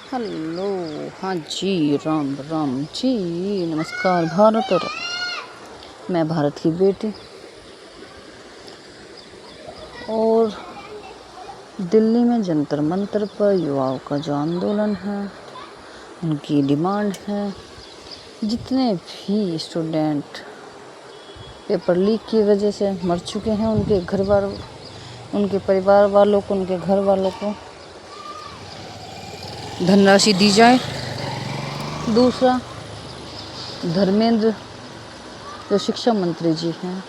Hello. हाँ जी, राम राम जी, नमस्कार भारत। और मैं भारत की बेटी, और दिल्ली में जंतर मंतर पर युवाओं का जो आंदोलन है, उनकी डिमांड है जितने भी स्टूडेंट पेपर लीक की वजह से मर चुके हैं, उनके घर वालों, उनके परिवार वालों को, उनके घर वालों को धनराशि दी जाए। दूसरा, धर्मेंद्र जो शिक्षा मंत्री जी हैं,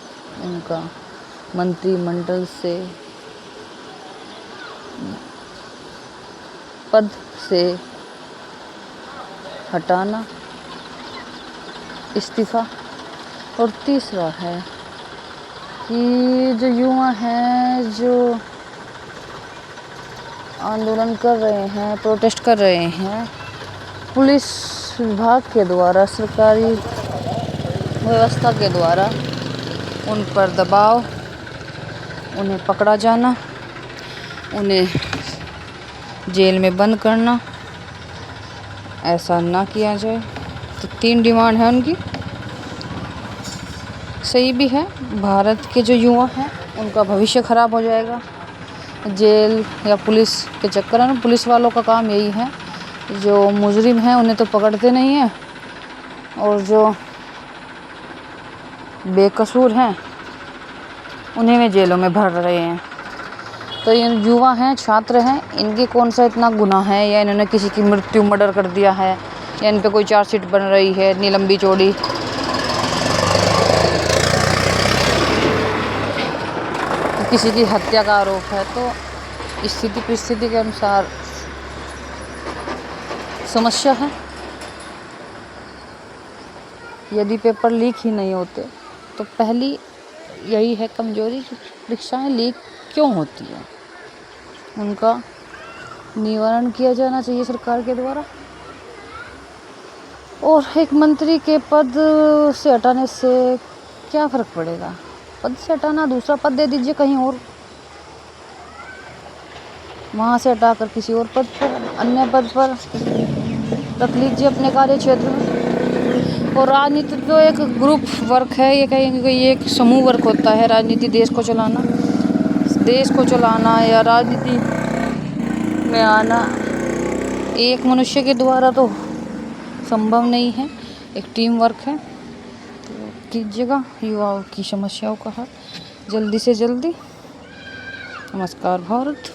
उनका मंत्रिमंडल से पद से हटाना, इस्तीफा। और तीसरा है कि जो युवा हैं, जो आंदोलन कर रहे हैं, प्रोटेस्ट कर रहे हैं, पुलिस विभाग के द्वारा, सरकारी व्यवस्था के द्वारा उन पर दबाव, उन्हें पकड़ा जाना, उन्हें जेल में बंद करना, ऐसा ना किया जाए। तो 3 डिमांड है उनकी। सही भी है, भारत के जो युवा हैं उनका भविष्य खराब हो जाएगा जेल या पुलिस के चक्कर में। पुलिस वालों का काम यही है, जो मुजरिम हैं उन्हें तो पकड़ते नहीं हैं, और जो बेकसूर हैं उन्हें वे जेलों में भर रहे हैं। तो ये युवा हैं, छात्र हैं, इनके कौन सा इतना गुनाह है, या इन्होंने किसी की मृत्यु, मर्डर कर दिया है, या इन पे कोई चार्जशीट बन रही है इतनी लंबी चौड़ी, किसी की हत्या का आरोप है। तो स्थिति परिस्थिति के अनुसार समस्या है। यदि पेपर लीक ही नहीं होते तो पहली यही है कमजोरी, परीक्षाएं लीक क्यों होती हैं, उनका निवारण किया जाना चाहिए सरकार के द्वारा। और एक मंत्री के पद से हटाने से क्या फ़र्क पड़ेगा? पद से हटाना, दूसरा पद दे दीजिए कहीं और, वहाँ से हटाकर किसी और पद पर, अन्य पद पर रख लीजिए अपने कार्य क्षेत्र में। और राजनीति तो एक ग्रुप वर्क है, ये कहेंगे कि ये एक समूह वर्क होता है। राजनीति देश को चलाना या राजनीति में आना एक मनुष्य के द्वारा तो संभव नहीं है, एक टीम वर्क है। तो कीजिएगा युवाओं की समस्याओं का हल जल्दी से जल्दी। नमस्कार भारत।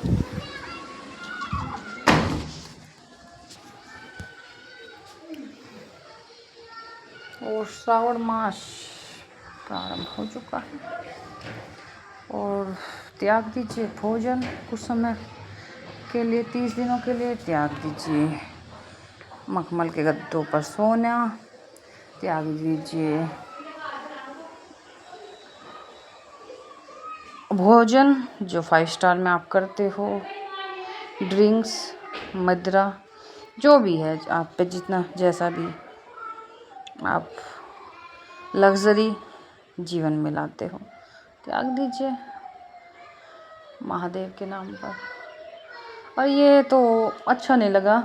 और श्रावण मास प्रारंभ हो चुका है, और त्याग दीजिए भोजन कुछ समय के लिए, 30 दिनों के लिए त्याग दीजिए मखमल के गद्दों पर सोना, त्याग दीजिए भोजन जो 5 स्टार में आप करते हो, ड्रिंक्स, मदिरा, जो भी है आप पे जितना जैसा भी आप लग्जरी जीवन में लाते हो, त्याग दीजिए महादेव के नाम पर। और ये तो अच्छा नहीं लगा,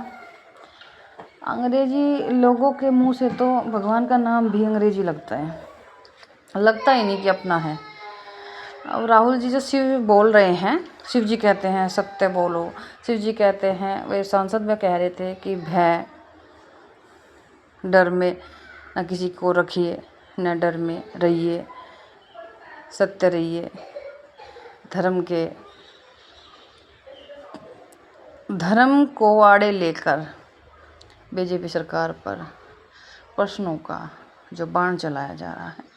अंग्रेजी लोगों के मुंह से तो भगवान का नाम भी अंग्रेजी लगता है, लगता ही नहीं कि अपना है। अब राहुल जी जो शिव बोल रहे हैं, शिव जी कहते हैं सत्य बोलो, शिव जी कहते हैं, वे सांसद में कह रहे थे कि भय डर में न किसी को रखिए, न डर में रहिए, सत्य रहिए। धर्म को आड़े लेकर बीजेपी सरकार पर प्रश्नों का जो बाण चलाया जा रहा है,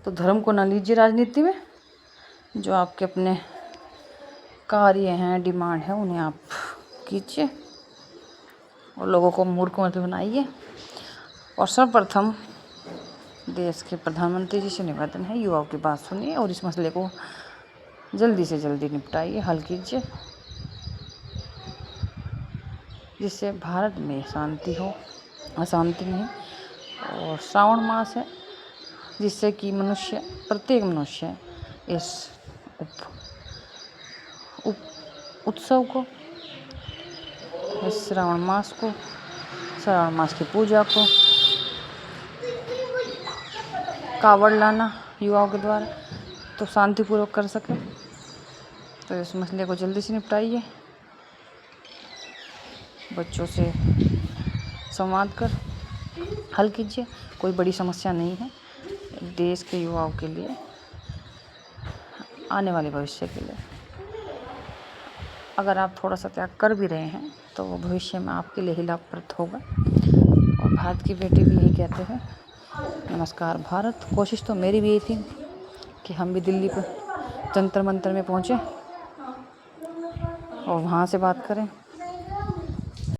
तो धर्म को ना लीजिए राजनीति में। जो आपके अपने कार्य हैं, डिमांड है, उन्हें आप कीजिए और लोगों को मूर्ख मत बनाइए। और सर्वप्रथम देश के प्रधानमंत्री जी से निवेदन है, युवाओं की बात सुनिए और इस मसले को जल्दी से जल्दी निपटाइए, हल कीजिए, जिससे भारत में शांति हो, अशांति नहीं। और श्रावण मास है, जिससे कि प्रत्येक मनुष्य इस उत्सव को इस श्रावण मास को, श्रावण मास की पूजा को, कावड़ लाना युवाओं के द्वारा तो शांतिपूर्वक कर सके। तो इस मसले को जल्दी से निपटाइए, बच्चों से संवाद कर हल कीजिए। कोई बड़ी समस्या नहीं है, देश के युवाओं के लिए, आने वाले भविष्य के लिए। अगर आप थोड़ा सा त्याग कर भी रहे हैं तो वो भविष्य में आपके लिए ही लाभप्रद होगा। और भारत की बेटी भी यही कहते हैं, नमस्कार भारत। कोशिश तो मेरी भी यही थी कि हम भी दिल्ली पर जंतर मंतर में पहुँचे और वहाँ से बात करें।